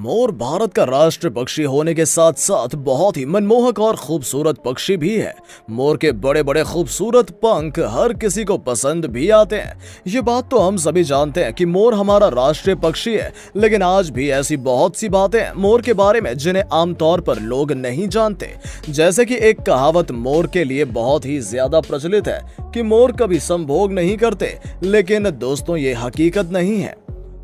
मोर भारत का राष्ट्रीय पक्षी होने के साथ साथ बहुत ही मनमोहक और खूबसूरत पक्षी भी है। मोर के बड़े बड़े खूबसूरत पंख हर किसी को पसंद भी आते हैं। ये बात तो हम सभी जानते हैं कि मोर हमारा राष्ट्रीय पक्षी है, लेकिन आज भी ऐसी बहुत सी बातें हैं मोर के बारे में जिन्हें आमतौर पर लोग नहीं जानते। जैसे कि एक कहावत मोर के लिए बहुत ही ज्यादा प्रचलित है कि मोर कभी संभोग नहीं करते, लेकिन दोस्तों ये हकीकत नहीं है।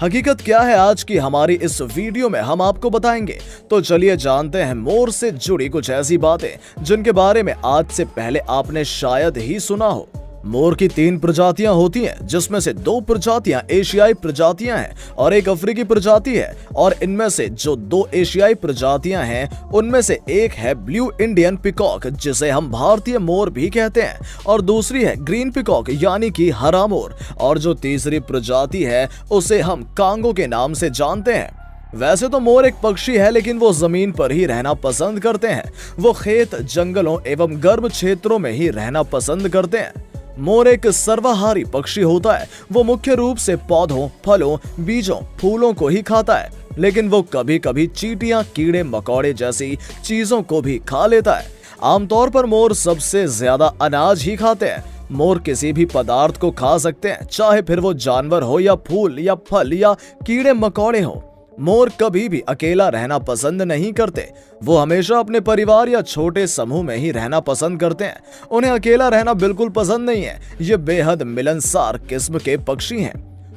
हकीकत क्या है आज की हमारी इस वीडियो में हम आपको बताएंगे। तो चलिए जानते हैं मोर से जुड़ी कुछ ऐसी बातें जिनके बारे में आज से पहले आपने शायद ही सुना हो। मोर की 3 प्रजातियां होती हैं, जिसमें से 2 प्रजातियां एशियाई प्रजातियां हैं और एक अफ्रीकी प्रजाति है। और इनमें से जो 2 एशियाई प्रजातियां हैं उनमें से एक है ब्लू इंडियन पिकॉक, जिसे हम भारतीय मोर भी कहते हैं, और दूसरी है ग्रीन पिकॉक यानी कि हरा मोर। और जो तीसरी प्रजाति है उसे हम कांगो के नाम से जानते हैं। वैसे तो मोर एक पक्षी है, लेकिन वो जमीन पर ही रहना पसंद करते हैं। वो खेत, जंगलों एवं गर्म क्षेत्रों में ही रहना पसंद करते हैं। मोर एक सर्वाहारी पक्षी होता है। वो मुख्य रूप से पौधों, फलों, बीजों, फूलों को ही खाता है, लेकिन वो कभी कभी चींटियां, कीड़े मकोड़े जैसी चीजों को भी खा लेता है। आमतौर पर मोर सबसे ज्यादा अनाज ही खाते हैं। मोर किसी भी पदार्थ को खा सकते हैं, चाहे फिर वो जानवर हो या फूल या फल या कीड़े मकोड़े हो। मोर कभी भी अकेला रहना पसंद नहीं करते। वो हमेशा अपने परिवार या छोटे समूह में ही रहना पसंद करते हैं। उन्हें अकेला रहना बिल्कुल पसंद नहीं है। ये बेहद मिलनसार किस्म के पक्षी हैं।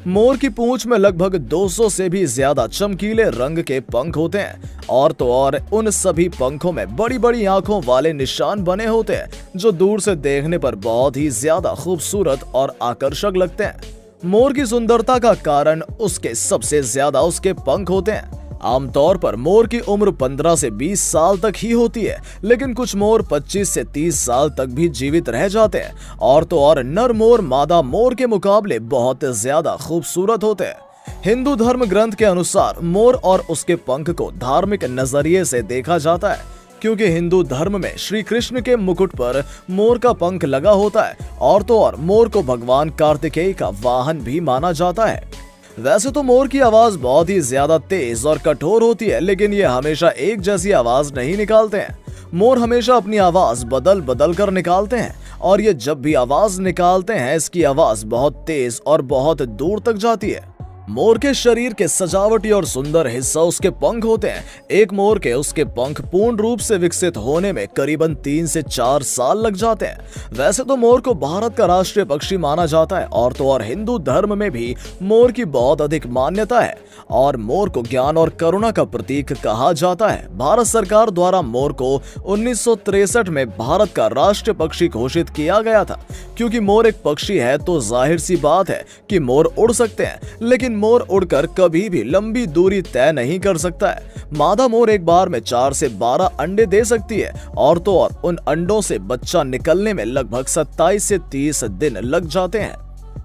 मोर की पूंछ में लगभग 200 से भी ज्यादा चमकीले रंग के पंख होते हैं। और तो और उन सभी पंखों में बड़ी बड़ी आंखों वाले निशान बने होते हैं, जो दूर से देखने पर बहुत ही ज्यादा खूबसूरत और आकर्षक लगते हैं। मोर की सुंदरता का कारण उसके सबसे ज्यादा उसके पंख होते हैं। आमतौर पर मोर की उम्र 15 से 20 साल तक ही होती है, लेकिन कुछ मोर 25 से 30 साल तक भी जीवित रह जाते हैं। और तो और नर मोर मादा मोर के मुकाबले बहुत ज्यादा खूबसूरत होते हैं। हिंदू धर्म ग्रंथ के अनुसार मोर और उसके पंख को धार्मिक नजरिए से देखा जाता है, क्योंकि हिंदू धर्म में श्री कृष्ण के मुकुट पर मोर का पंख लगा होता है। और तो और मोर को भगवान कार्तिकेय का वाहन भी माना जाता है। वैसे तो मोर की आवाज बहुत ही ज्यादा तेज और कठोर होती है, लेकिन ये हमेशा एक जैसी आवाज नहीं निकालते हैं। मोर हमेशा अपनी आवाज बदल बदल कर निकालते हैं, और ये जब भी आवाज निकालते हैं इसकी आवाज बहुत तेज और बहुत दूर तक जाती है। मोर के शरीर के सजावटी और सुंदर हिस्सा उसके पंख होते हैं। एक मोर के उसके पंख पूर्ण रूप से विकसित होने में करीबन 3 से 4 साल लग जाते हैं। वैसे तो मोर को भारत का राष्ट्रीय पक्षी माना जाता है, और तो और हिंदू धर्म में भी मोर की बहुत अधिक मान्यता है। और मोर को ज्ञान और करुणा का प्रतीक कहा जाता है। भारत सरकार द्वारा मोर को 1963 में भारत का राष्ट्रीय पक्षी घोषित किया गया था। क्योंकि मोर एक पक्षी है तो जाहिर सी बात है कि मोर उड़ सकते हैं, लेकिन मोर उड़कर कभी भी लंबी दूरी तय नहीं कर सकता है। मादा मोर एक बार में 4 से 12 अंडे दे सकती है, और तो और उन अंडों से बच्चा निकलने में लगभग 27 से 30 दिन लग जाते हैं।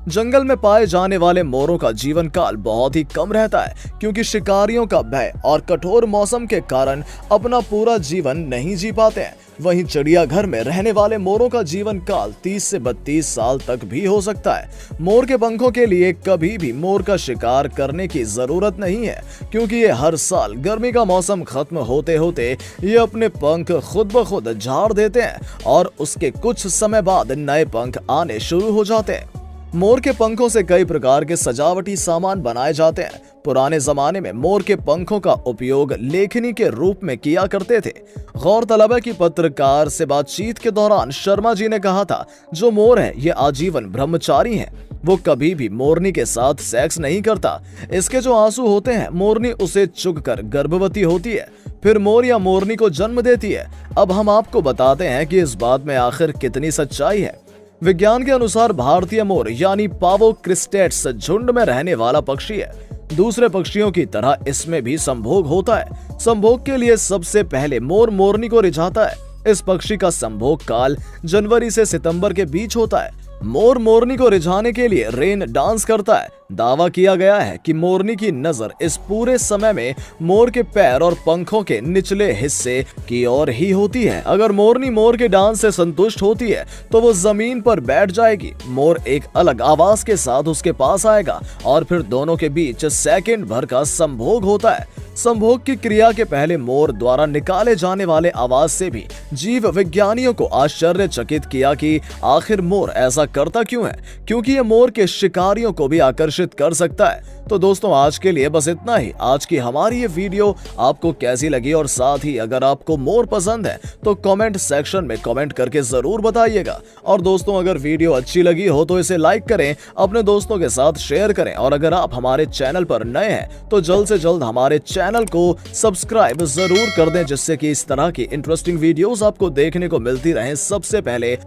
जंगल में पाए जाने वाले मोरों का जीवन काल बहुत ही कम रहता है, क्योंकि शिकारियों का भय और कठोर मौसम के कारण अपना पूरा जीवन नहीं जी पाते हैं। वहीं चिड़ियाघर में रहने वाले मोरों का जीवन काल 30 से 32 साल तक भी हो सकता है। मोर के पंखों के लिए कभी भी मोर का शिकार करने की जरूरत नहीं है, क्योंकि ये हर साल गर्मी का मौसम खत्म होते होते ये अपने पंख खुद ब खुद झाड़ देते हैं, और उसके कुछ समय बाद नए पंख आने शुरू हो जाते हैं। मोर के पंखों से कई प्रकार के सजावटी सामान बनाए जाते हैं। पुराने जमाने में मोर के पंखों का उपयोग लेखनी के रूप में किया करते थे। गौरतलब है कि पत्रकार से बातचीत के दौरान शर्मा जी ने कहा था, जो मोर है ये आजीवन ब्रह्मचारी है। वो कभी भी मोरनी के साथ सेक्स नहीं करता। इसके जो आंसू होते हैं, मोरनी उसे चुगकर गर्भवती होती है, फिर मोर या मोरनी को जन्म देती है। अब हम आपको बताते हैं कि इस बात में आखिर कितनी सच्चाई है। विज्ञान के अनुसार भारतीय मोर यानी पावो क्रिस्टेट्स झुंड में रहने वाला पक्षी है। दूसरे पक्षियों की तरह इसमें भी संभोग होता है। संभोग के लिए सबसे पहले मोर मोरनी को रिझाता है। इस पक्षी का संभोग काल जनवरी से सितंबर के बीच होता है। मोर मोरनी को रिझाने के लिए रेन डांस करता है। दावा किया गया है कि मोरनी की नजर इस पूरे समय में मोर के पैर और पंखों के निचले हिस्से की ओर ही होती है। अगर मोरनी मोर के डांस से संतुष्ट होती है तो वो जमीन पर बैठ जाएगी। मोर एक अलग आवाज के साथ उसके पास आएगा और फिर दोनों के बीच सेकंड भर का संभोग होता है। संभोग की क्रिया के पहले मोर द्वारा निकाले जाने वाले आवाज से भी जीव विज्ञानियों को आश्चर्यचकित किया कि आखिर मोर ऐसा करता क्यों है, क्योंकि ये मोर के शिकारियों को भी आकर्षित कर सकता है। तो दोस्तों आज के लिए बस इतना ही। आज की हमारी ये वीडियो आपको कैसी लगी, और साथ ही अगर आपको मोर पसंद है तो कमेंट सेक्शन में कमेंट करके जरूर बताइएगा। और दोस्तों अगर वीडियो अच्छी लगी हो तो इसे लाइक करें, अपने दोस्तों के साथ शेयर करें, और अगर आप हमारे चैनल पर नए हैं तो जल्द से जल्द हमारे चैनल को सब्सक्राइब जरूर कर दें, जिससे कि इस तरह की इंटरेस्टिंग वीडियोस आपको देखने को मिलती रहें सबसे पहले।